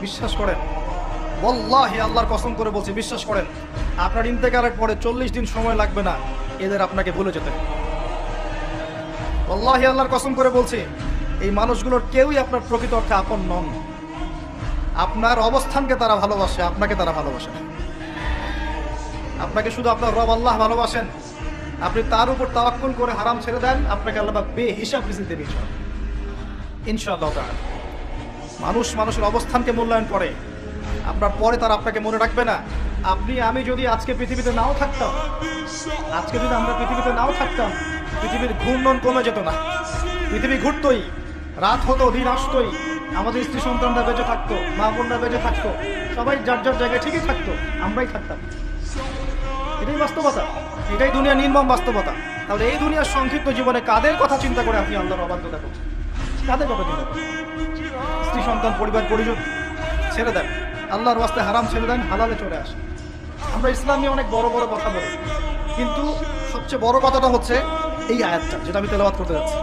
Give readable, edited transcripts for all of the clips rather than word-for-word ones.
বিশ্বাস করেন, ওয়াল্লাহি আল্লাহর কসম করে বলছি, বিশ্বাস করেন, আপনার ইন্তেকালের পরে 40 দিন সময় লাগবে না এদের আপনাকে ভুলে যেতে। ওয়াল্লাহি আল্লাহর কসম করে বলছি, এই মানুষগুলোর কেউই আপনার প্রকৃত অর্থে আপন নন। আপনার অবস্থানকে তারা ভালোবাসে, আপনাকে তারা ভালোবাসে না। আপনাকে শুধু আপনার রব আল্লাহ ভালোবাসেন। আপনি তার উপর তাওয়াক্কুল করে হারাম ছেড়ে দেন, আপনাকে আল্লাহ বেহিসাব রিজিক দেবে ইনশাআল্লাহ তাআলা। মানুষ মানুষের অবস্থানকে মূল্যায়ন করে, আপনার পরে তারা আপনাকে মনে রাখবে না। আপনি আমি যদি আজকে পৃথিবীতে নাও থাকতাম, আজকে যদি আমরা পৃথিবীতে নাও থাকতাম, পৃথিবীর ঘূর্ণন কমে যেত না। পৃথিবী ঘুরতই, রাত হতো, দিন আসতোই, আমাদের স্ত্রী সন্তানরা বেঁচে থাকতো, মা বোনরা বেঁচে থাকতো, সবাই যার যার জায়গায় ঠিকই থাকতো, আমরাই থাকতাম। এটাই বাস্তবতা, এটাই দুনিয়ার নির্মম বাস্তবতা। তাহলে এই দুনিয়ার সংক্ষিপ্ত জীবনে কাদের কথা চিন্তা করে আপনি আল্লাহর অবাধ্যতা করছেন? কাদের কথা চিন্তা করেন? স্ত্রী সন্তান পরিবার পরিজন ছেড়ে দেন, আল্লাহর ওয়াস্তে হারাম ছেড়ে দেন, হালালে চলে আসেন। আমরা ইসলাম নিয়ে অনেক বড় বড় কথা বলি, কিন্তু সবচেয়ে বড় কথাটা হচ্ছে এই আয়াতটা, যেটা আমি তেলাওয়াত করতে যাচ্ছি।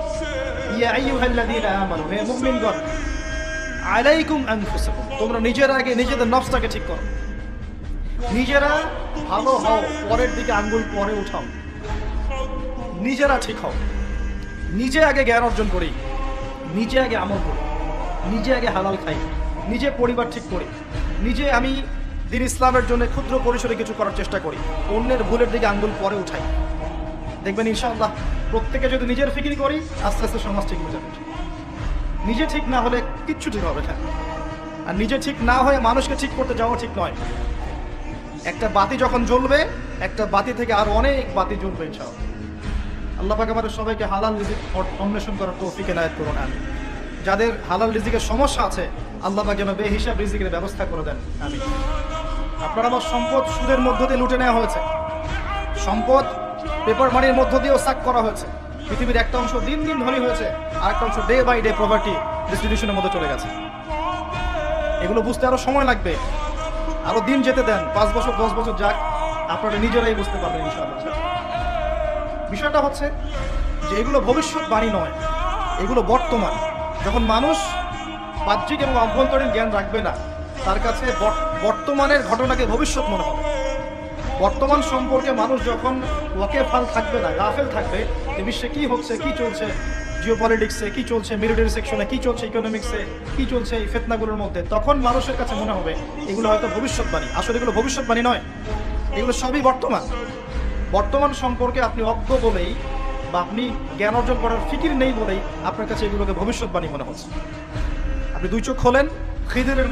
ইয়া আইয়ুহাল্লাযীনা আমানু, হে মুমিনগণ, আলাইকুম আনফুসাকুম, তোমরা নিজের আগে নিজেদের নফসটাকে ঠিক করো। নিজেরা ভালো হও, পরের দিকে আঙ্গুল পরে উঠাও। নিজেরা ঠিক হও, নিজে আগে জ্ঞান অর্জন করি, নিজে আগে আমল করি, নিজে আগে হালাল খাই, নিজে পরিবার ঠিক করি, নিজে আমি দ্বীন ইসলামের জন্য ক্ষুদ্র পরিসরে কিছু করার চেষ্টা করি, অন্যের ভুলের দিকে আঙ্গুল পরে উঠাই। দেখবেন ইনশাআল্লাহ প্রত্যেকে যদি নিজের ফিকির করি, আস্তে আস্তে সমাজ ঠিক হয়ে যাবে। নিজে ঠিক না হলে কিচ্ছু ঠিক হবে না। আর নিজে ঠিক না হয়ে মানুষকে ঠিক করতে যাওয়া ঠিক নয়। একটা বাতি যখন জ্বলবে, একটা বাতি থেকে আরো অনেক বাতি জ্বলবে ইনশাআল্লাহ। আল্লাহ পাক আমাদের সবাইকে হালাল রিজিক অন্বেষণ করার তৌফিক এনায়েত করুন, আমিন। যাদের হালাল রিজিকের সমস্যা আছে, আল্লাহ পাক যেন বেহিসাব রিজিকের ব্যবস্থা করে দেন, আমিন। আপনার আমার সম্পদ সুদের মধ্য দিয়ে লুটে নেওয়া হয়েছে, সম্পদ পেপার মানির মধ্য দিয়েও সাক করা হয়েছে। পৃথিবীর একটা অংশ দিন দিন ধনী হয়েছে, আর একটা অংশ ডে বাই ডে প্রপার্টি ডিস্ট্রিবিউশনের মধ্যে চলে গেছে। এগুলো বুঝতে আরো সময় লাগবে, আরো দিন যেতে দেন, 5 বছর 10 বছর যাক, আপনারা নিজেরাই বুঝতে পারবেন ইনশাআল্লাহ। বিষয়টা হচ্ছে যে এগুলো ভবিষ্যৎবাণী নয়, এগুলো বর্তমান। যখন মানুষ বাহ্যিক এবং অভ্যন্তরীণ জ্ঞান রাখবে না, তার কাছে বর্তমানের ঘটনাকে ভবিষ্যৎ মনে হবে। বর্তমান সম্পর্কে মানুষ যখন ওয়াকেফাল থাকবে না, গাফেল থাকবে যে বিশ্বে কি হচ্ছে, কি চলছে, জিওপলিটিক্সে কি চলছে, মিলিটারি সেকশনে কি চলছে, ইকোনমিক্সে কি চলছে, এই ফিতনাগুলোর মধ্যে, তখন মানুষের কাছে মনে হবে এগুলো হয়তো ভবিষ্যৎবাণী। আসলে এগুলো ভবিষ্যৎবাণী নয়, এগুলো সবই বর্তমান। বর্তমান সম্পর্কে আপনি অজ্ঞ বলেই বা আপনি জ্ঞান অর্জন করার ফিকির নেই বলেই আপনার কাছে এগুলোকে ভবিষ্যৎবাণী মনে হচ্ছে। আপনি দুই চোখ খোলেন, খিদিরের